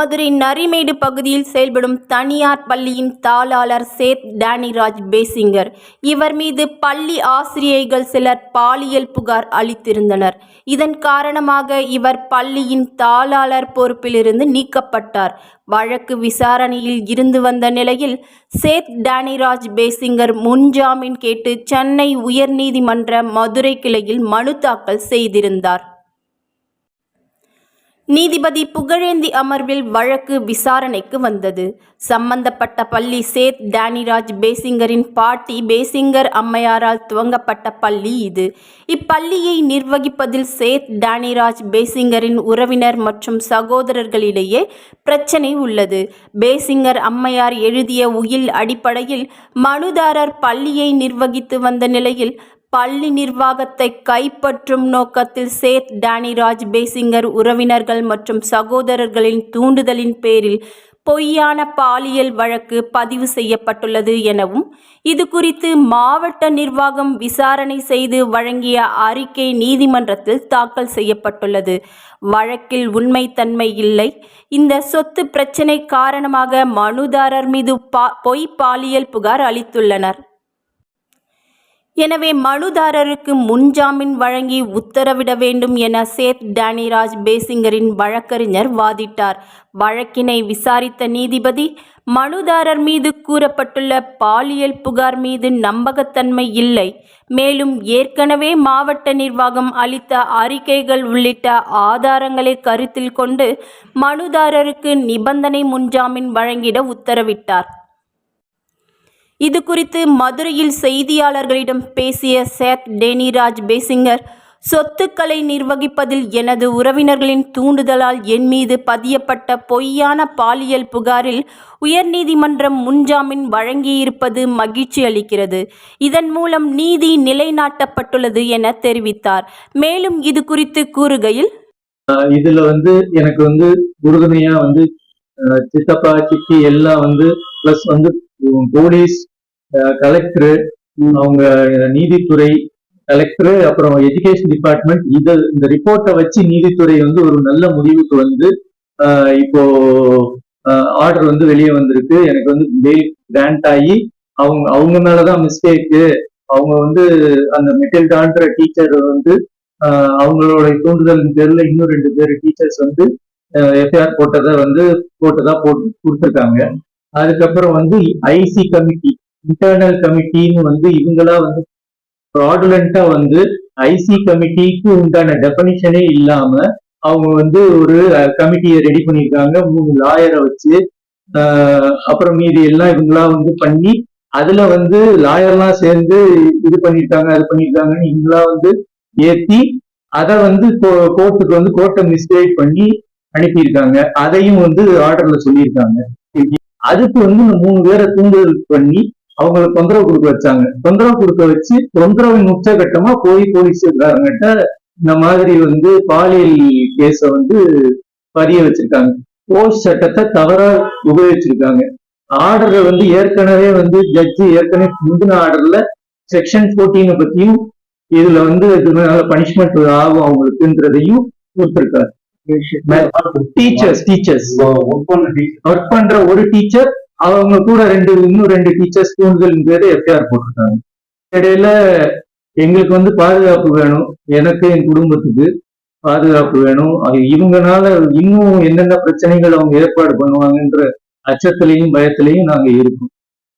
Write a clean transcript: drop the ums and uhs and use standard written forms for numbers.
மதுரை நரிமேடு பகுதியில் செயல்படும் தனியார் பள்ளியின் தாளாளர் சேத் டேனிராஜ் பேசிங்கர். இவர் மீது பள்ளி ஆசிரியைகள் சிலர் பாலியல் புகார் அளித்திருந்தனர். இதன் காரணமாக இவர் பள்ளியின் தாளாளர் பொறுப்பிலிருந்து நீக்கப்பட்டார். வழக்கு விசாரணையில் இருந்து வந்த நிலையில் சேத் டேனிராஜ் பேசிங்கர் முன்ஜாமீன் கேட்டு சென்னை உயர்நீதிமன்ற மதுரை கிளையில் மனு தாக்கல் செய்திருந்தார். நீதிபதி புகழேந்தி அமர்வில் வழக்கு விசாரணைக்கு வந்தது. சம்பந்தப்பட்ட பள்ளி சேத் டேனிராஜ் பேசிங்கரின் பாட்டி பேசிங்கர் அம்மையாரால் துவங்கப்பட்ட பள்ளி இது. இப்பள்ளியை நிர்வகிப்பதில் சேத் டேனிராஜ் பேசிங்கரின் உறவினர் மற்றும் சகோதரர்களிடையே பிரச்சனை உள்ளது. பேசிங்கர் அம்மையார் எழுதிய உயில் அடிப்படையில் மனுதாரர் பள்ளியை நிர்வகித்து வந்த நிலையில் பள்ளி நிர்வாகத்தை கைப்பற்றும் நோக்கத்தில் சேத் டேனிராஜ் பேசிங்கர் உறவினர்கள் மற்றும் சகோதரர்களின் தூண்டுதலின் பேரில் பொய்யான பாலியல் வழக்கு பதிவு செய்யப்பட்டுள்ளது எனவும், இது குறித்து மாவட்ட நிர்வாகம் விசாரணை செய்து வழங்கிய அறிக்கை நீதிமன்றத்தில் தாக்கல் செய்யப்பட்டுள்ளது. வழக்கில் உண்மைத்தன்மை இல்லை. இந்த சொத்து பிரச்சினை காரணமாக மனுதாரர் மீது பொய் பாலியல் புகார் அளித்துள்ளனர். எனவே மனுதாரருக்கு முன்ஜாமீன் வழங்கி உத்தரவிட வேண்டும் என சேத் டேனிராஜ் பேசிங்கரின் வழக்கறிஞர் வாதிட்டார். வழக்கினை விசாரித்த நீதிபதி, மனுதாரர் மீது கூறப்பட்டுள்ள பாலியல் புகார் மீது நம்பகத்தன்மை இல்லை. மேலும் ஏற்கனவே மாவட்ட நிர்வாகம் அளித்த அறிக்கைகள் உள்ளிட்ட ஆதாரங்களை கருத்தில் கொண்டு மனுதாரருக்கு நிபந்தனை முன்ஜாமீன் வழங்கிட உத்தரவிட்டார். இது குறித்து மதுரையில் செய்தியாளர்களிடம் பேசிய சேத் டேனிராஜ் பேசிங்கர், சொத்துக்களை நிர்வகிப்பதில் எனது உறவினர்களின் தூண்டுதலால் என் மீது பதியப்பட்ட பொய்யான பாலியல் புகாரில் உயர்நீதிமன்றம் முன்ஜாமீன் வழங்கியிருப்பது மகிழ்ச்சி அளிக்கிறது. இதன் மூலம் நீதி நிலைநாட்டப்பட்டுள்ளது என தெரிவித்தார். மேலும் இது குறித்து கூறுகையில், இதுல எனக்கு உறுதுணையா சித்தப்பா சித்தி எல்லாம் பிளஸ் போலீஸ், கலெக்டர், அவங்க நீதித்துறை, கலெக்டர், அப்புறம் எஜுகேஷன் டிபார்ட்மெண்ட், இந்த ரிப்போர்ட்டை வச்சு நீதித்துறை ஒரு நல்ல முடிவுக்கு இப்போ ஆர்டர் வெளியே வந்திருக்கு. எனக்கு பெயில் கிராண்ட் ஆகி அவங்க மேலதான் மிஸ்டேக்கு. அவங்க அந்த மெட்டில்டான்ற டீச்சர் அவங்களோட தூண்டுதல் பேர்ல இன்னும் 2 பேர் டீச்சர்ஸ் எஃப்ஐஆர் போட்டதா கொடுத்துருக்காங்க. அதுக்கப்புறம் ஐசி கமிட்டி, இன்டர்னல் கமிட்டின்னு இவங்களா ஃப்ராடுலண்டா ஐசி கமிட்டிக்கு உண்டான டெபனிஷனே இல்லாம அவங்க ஒரு கமிட்டியை ரெடி பண்ணியிருக்காங்க 3 லாயரை வச்சு. அப்புறம் மீதி எல்லாம் இவங்களா பண்ணி அதுல லாயர்லாம் சேர்ந்து இது பண்ணிருக்காங்க அது பண்ணிருக்காங்கன்னு இவங்களா ஏத்தி அதை கோர்ட்டுக்கு கோர்ட்டை மிஸ்கைட் பண்ணி அனுப்பியிருக்காங்க. அதையும் ஆர்டர்ல சொல்லியிருக்காங்க. அதுக்கு இந்த 3 பேரை தூண்டுதல் பண்ணி அவங்களை தொந்தரவு கொடுக்க வச்சாங்க. தொந்தரவு கொடுக்க வச்சு தொந்தரவின் உச்சகட்டமா போய் போலீஸ்காரங்கிட்ட இந்த மாதிரி பாலியல் கேஸ பதிய வச்சிருக்காங்க. போஸ்ட் சட்டத்தை தவறா உபயோகிச்சிருக்காங்க. ஆர்டரை ஏற்கனவே ஜட்ஜி ஏற்கனவே முந்தின ஆர்டர்ல செக்ஷன் 14 பத்தியும் இதுல இதனால பனிஷ்மெண்ட் ஆகும் அவங்களுக்குன்றதையும் கொடுத்திருக்காரு. டீச்சர்ஸ் ஒர்க் பண்ற ஒரு டீச்சர், அவங்க கூட இன்னும் 2 டீச்சர்ஸ் தூண்டுதல் பேரு எஃப்ஐஆர் போட்டிருக்காங்க. இடையில எங்களுக்கு பாதுகாப்பு வேணும், எனக்கு என் குடும்பத்துக்கு பாதுகாப்பு வேணும். இவங்கனால இன்னும் என்னென்ன பிரச்சனைகள் அவங்க ஏற்பாடு பண்ணுவாங்கன்ற அச்சத்திலையும் பயத்திலையும் நாங்க இருக்கோம்.